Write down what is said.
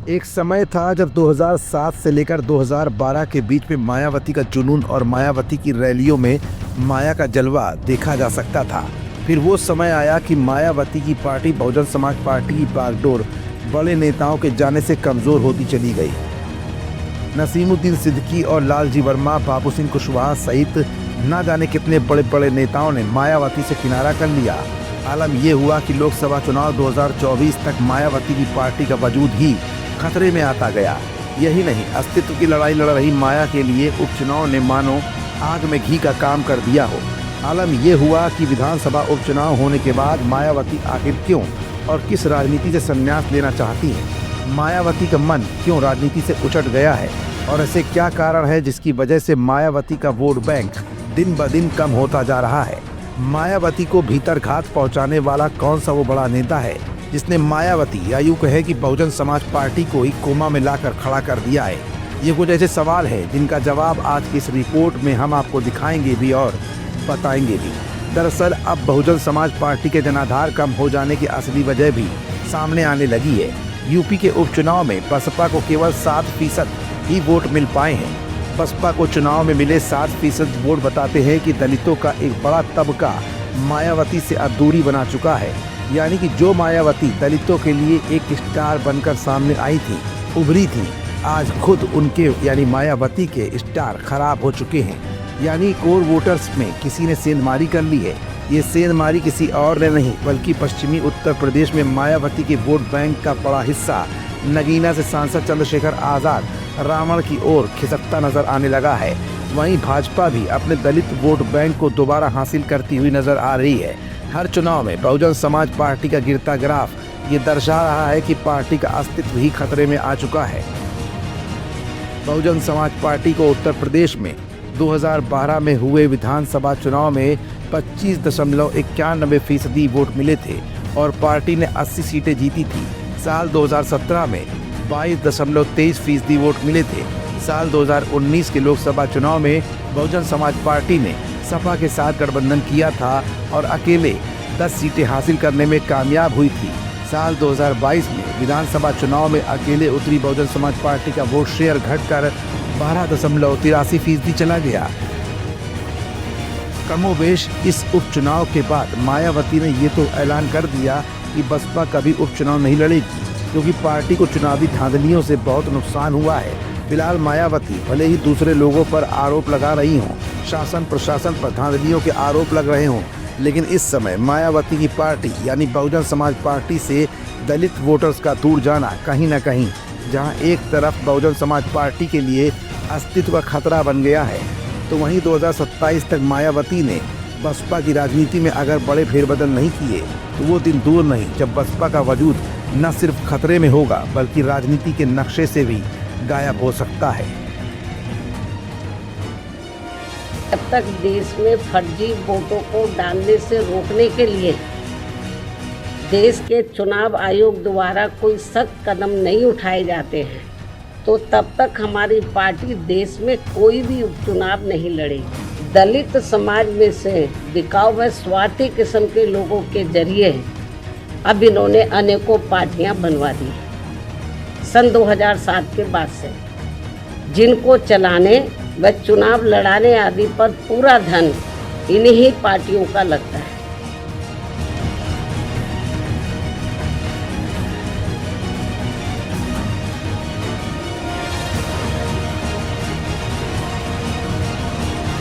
एक समय था जब 2007 से लेकर 2012 के बीच में मायावती का जुनून और मायावती की रैलियों में माया का जलवा देखा जा सकता था। फिर वो समय आया कि मायावती की पार्टी बहुजन समाज पार्टी की बागडोर बड़े नेताओं के जाने से कमज़ोर होती चली गई। नसीमुद्दीन सिद्दीकी और लालजी वर्मा, बाबू सिंह कुशवाहा सहित न जाने कितने बड़े बड़े नेताओं ने मायावती से किनारा कर लिया। आलम यह हुआ कि लोकसभा चुनाव 2024 तक मायावती की पार्टी का वजूद ही खतरे में आता गया। यही नहीं, अस्तित्व की लड़ाई लड़ रही माया के लिए उपचुनाव ने मानो आग में घी का काम कर दिया हो। आलम यह हुआ कि विधानसभा उपचुनाव होने के बाद मायावती आखिर क्यों और किस राजनीति से संन्यास लेना चाहती है। मायावती का मन क्यों राजनीति से उचट गया है और ऐसे क्या कारण है जिसकी वजह से मायावती का वोट बैंक दिन ब दिन कम होता जा रहा है। मायावती को भीतर घात पहुंचाने वाला कौन सा वो बड़ा नेता है जिसने मायावती या यूं कहे कि बहुजन समाज पार्टी को ही कोमा में लाकर खड़ा कर दिया है। ये कुछ ऐसे सवाल हैं जिनका जवाब आज की इस रिपोर्ट में हम आपको दिखाएंगे भी और बताएंगे भी। दरअसल अब बहुजन समाज पार्टी के जनाधार कम हो जाने की असली वजह भी सामने आने लगी है। यूपी के उपचुनाव में बसपा को केवल 7% ही वोट मिल पाए हैं। बसपा को चुनाव में मिले 7% वोट बताते हैं कि दलितों का एक बड़ा तबका मायावती से अब दूरी बना चुका है। यानी कि जो मायावती दलितों के लिए एक स्टार बनकर सामने आई थी, उभरी थी, आज खुद उनके यानी मायावती के स्टार खराब हो चुके हैं। यानी कोर वोटर्स में किसी ने सेंधमारी कर ली है। ये सेंधमारी किसी और ने नहीं बल्कि पश्चिमी उत्तर प्रदेश में मायावती के वोट बैंक का बड़ा हिस्सा नगीना से सांसद चंद्रशेखर आज़ाद रावण की ओर खिसकता नजर आने लगा है। वहीं भाजपा भी अपने दलित वोट बैंक को दोबारा हासिल करती हुई नजर आ रही है। हर चुनाव में बहुजन समाज पार्टी का गिरता ग्राफ ये दर्शा रहा है कि पार्टी का अस्तित्व ही खतरे में आ चुका है। बहुजन समाज पार्टी को उत्तर प्रदेश में 2012 में हुए विधानसभा चुनाव में 25.91% वोट मिले थे और पार्टी ने 80 सीटें जीती थी। साल 2017 में 22.23% वोट मिले थे। साल 2019 के लोकसभा चुनाव में बहुजन समाज पार्टी ने सपा के साथ गठबंधन किया था और अकेले 10 सीटें हासिल करने में कामयाब हुई थी। साल 2022 में विधानसभा चुनाव में अकेले उतरी बहुजन समाज पार्टी का वोट शेयर घटकर 12.83% चला गया। कमोबेश इस उपचुनाव के बाद मायावती ने ये तो ऐलान कर दिया कि बसपा कभी उपचुनाव नहीं लड़ेगी क्योंकि पार्टी को चुनावी धांधलियों से बहुत नुकसान हुआ है। फिलहाल मायावती भले ही दूसरे लोगों पर आरोप लगा रही हों, शासन प्रशासन पर धांधलियों के आरोप लग रहे हों, लेकिन इस समय मायावती की पार्टी यानी बहुजन समाज पार्टी से दलित वोटर्स का दूर जाना कहीं न कहीं जहां एक तरफ बहुजन समाज पार्टी के लिए अस्तित्व का खतरा बन गया है, तो वहीं 2027 तक मायावती ने बसपा की राजनीति में अगर बड़े फेरबदल नहीं किए तो वो दिन दूर नहीं जब बसपा का वजूद न सिर्फ खतरे में होगा बल्कि राजनीति के नक्शे से भी गायब हो सकता है। जब तक देश में फर्जी वोटों को डालने से रोकने के लिए देश के चुनाव आयोग द्वारा कोई सख्त कदम नहीं उठाए जाते हैं तो तब तक हमारी पार्टी देश में कोई भी उपचुनाव नहीं लड़ेगी। दलित समाज में से बिकाऊ व स्वार्थी किस्म के लोगों के जरिए अब इन्होंने अनेकों पार्टियां बनवा दी सन 2007 के बाद से, जिनको चलाने व चुनाव लड़ाने आदि पर पूरा धन इन्हीं पार्टियों का लगता है।